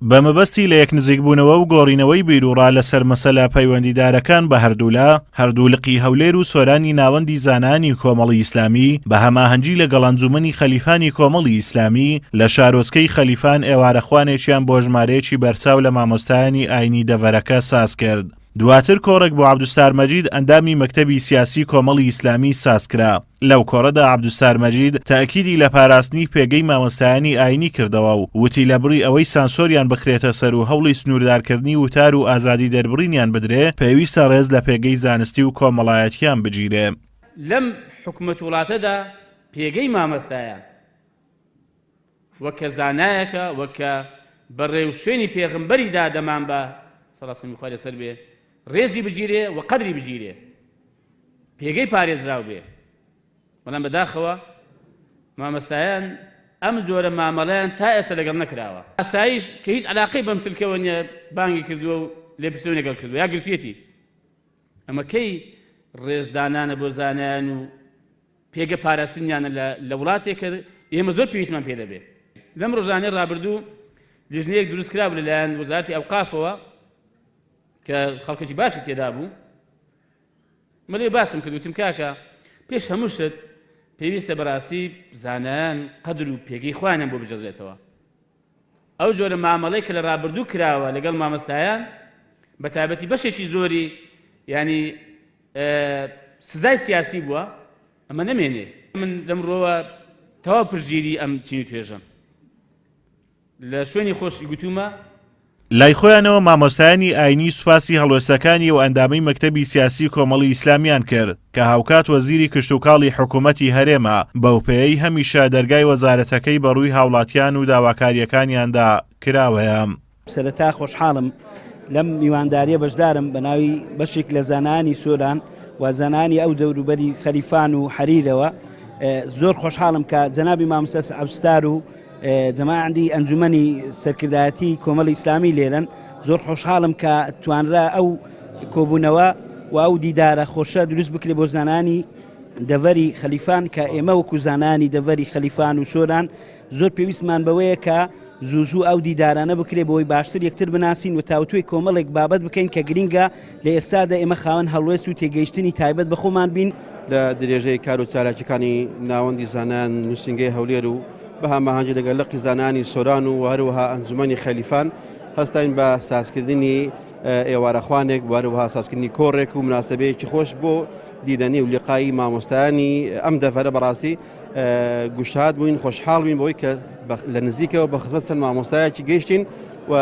بە مەبەستی لە یەک نزیکبوونەوە و گۆڕینەوەی بیرروڕا لەسەر مەسەلا پەیوەندیدارەکان بە هەردوو لقی هەولێر و سۆرانی ناوەندی زانانی کۆمەڵی ئیسلامی بە هەماهەنگی لەگەڵ ئەنجومەنی خەلیفانی کۆمەڵی ئیسلامی لە شارۆچکەی خەلیفان ئێوارەخوانێکیان بۆ ژمارەیەکی بەرچاو لە مامۆستایانی ئاینی دەڤەرەکە ساز کرد. دواتر کۆڕێک بۆ عەبدوستار مەجید ئەندامی مەکتەبی سیاسی کۆمەڵی ئیسلامی سازکرا. لەو کۆڕەدا عەبدوستار مەجید تاکیدی لە پاراستنی پێگەی مامۆستایانی ئاینی کردەوە و وتی لە بڕی ئەوەی سانسۆریان بخرێتە سەر و هەوڵی سنووردارکردنی وتار و ئازادی دەربڕینیان بدرێ پێویستە ڕێز لە پێگەی زانستی و کۆمەڵایەتیان بگیرێ. لەم حکومەت وڵاتەدا پێگەی مامۆستایان وەکە زانایەکە وەکە بەڕێو شوێنی پێغمبەریدا دەمان بە سەڵاتی خوای لەسەر بێ ڕێزی بگیرێ و قەدری بگیرێ پێگەی پارێزراو بێ. بەڵام بەداخەوە مامۆستایان ئەم زۆرە مامەڵەیان تا ئێستا لەگەڵ نەکراوە. ئاسایش کە هیچ علاقەی بەم سلکەوە نییە بانگی کردووە و لێپرسیۆن لەگەڵ کردووە یا گرتوێتی. ئەمە کەی ڕێزدانانە بۆ زانایان و پێگە پاراستنیانە لە وڵاتێکە ئێمە زۆر پێویستمان پێ دەبێت. لەم ڕۆژانەی ڕابردوو لیژنەیەک دروستکرا لەلایەن وەزارەتی ئەوقافەوە کە خەڵکێکی باشی تێدا بوو. مەلێ باسم کردوتم کاکە پێش هەموو شت پێویستە بەڕاستی زانایان قەدر و پێگەی خوانیان بۆ بژەدرێتەوە. ئەو جۆرە مامەڵەی کە لە ڕابردوو کراوە لەگەڵ مامۆستایان بە تایبەتی بەشێکی زۆری ینی سزای سیاسی بووە ئەمە نەمێنێ. من لەمڕۆوە تەواو پشتگیری ئەم چینی توێژەم لە شوێنی خۆشی گوتومە. لای خۆیانەوە مامۆستایانی ئاینی سوپاسی هەڵوێستەکانی و ئەندامەی مەکتەبی سیاسی کۆمەڵی ئیسلامیان کرد کە هاوکات وەزیری کشتوکاڵی حکوومەتی هەرێمە بەو پێی هەمیشە دەرگای وەزارەتەکەی بەڕووی هاوڵاتیان و داواکاریەکانیاندا کراوەیە. سەرەتا خۆشحاڵم لەم میوانداریە بەشدارم بە ناوی بەشێک لە زانانی سۆران و زانانی ئەو دەوروبەری خەلیفان و حەریرەوە. زۆر خۆشحاڵم کە جەنابی مامۆستا عەبدوستار و جەماعەتی ئەنجومەنی سەرکردایەتی کۆمەڵی ئیسلامی لێرن. زۆر خۆشحاڵم کە توانرا ئەو کۆبوونەوە و ئەو دیدارە خۆشە دروست بکرێت بۆ زانانی دەڤەری خەلیفان کە ئێمە وەکو زانانی دەڤەری خەلیفان و سۆران زۆر پێویستمان بەوەیە کە زوو ئەو دیدارانە بکرێت بۆی باشتر یەکتر بناسین و تاوتوی کۆمەڵێک بابەت بکەین کە گرینگە لە ئێستادا ئێمە خاوەن هەڵوێست و تێگەیشتنی تایبەت بە خۆمان بین. لە درێژەی کار و چالاکیەکانی ناوەندی زانان نووسنگەی هەولێر و بە هەماهەنگی لەگەڵ لقی زانانی سۆران و هەروەها ئەنجومەنی خەلیفان هەستاین بە سازکردنی ئێوارەخوانێک هەروەها سازکردنی کۆڕێک و مناسبەیەکی خۆش بۆ دیدەنی و لیقایی مامۆستایانی ئەم دەڤەرە بەڕاستی گوشتهات بووین خۆشحاڵ بووین بەوەی کە لە نزیکەوە بە خزمەت چەند مامۆستایەکی گەیشتین و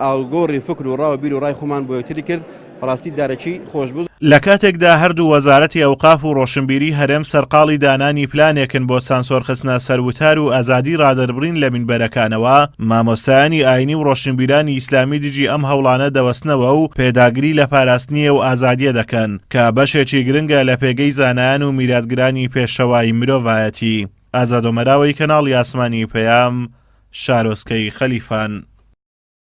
ئاڵگۆڕی فکر و ڕاوە بیر و ڕای خۆمان بۆ یەکتری کرد. بەڕاستی دارەکی خۆش بوو. لە کاتێکدا هەردوو وەزارەتی ئەوقاف و ڕۆشنبیری هەرێم سەرقاڵی دانانی پلانێکن بۆ سانسۆرخستنە سەروتار و ئازادی ڕادەربڕین لە مینبەرەکانەوە، مامۆستایانی ئاینی و ڕۆشنبیرانی ئیسلامی دژی ئەم هەوڵانە دەوەستنەوە و پێداگری لە پاراستنیە و ئازادیە دەکەن کە بەشێکی گرنگە لە پێگەی زانایان و میراتگرانی پێشەوای مرۆڤایەتی. ئازاد و مەراوی کەناڵی ئاسمانی پەیام، شارۆچکەی خەلیفان.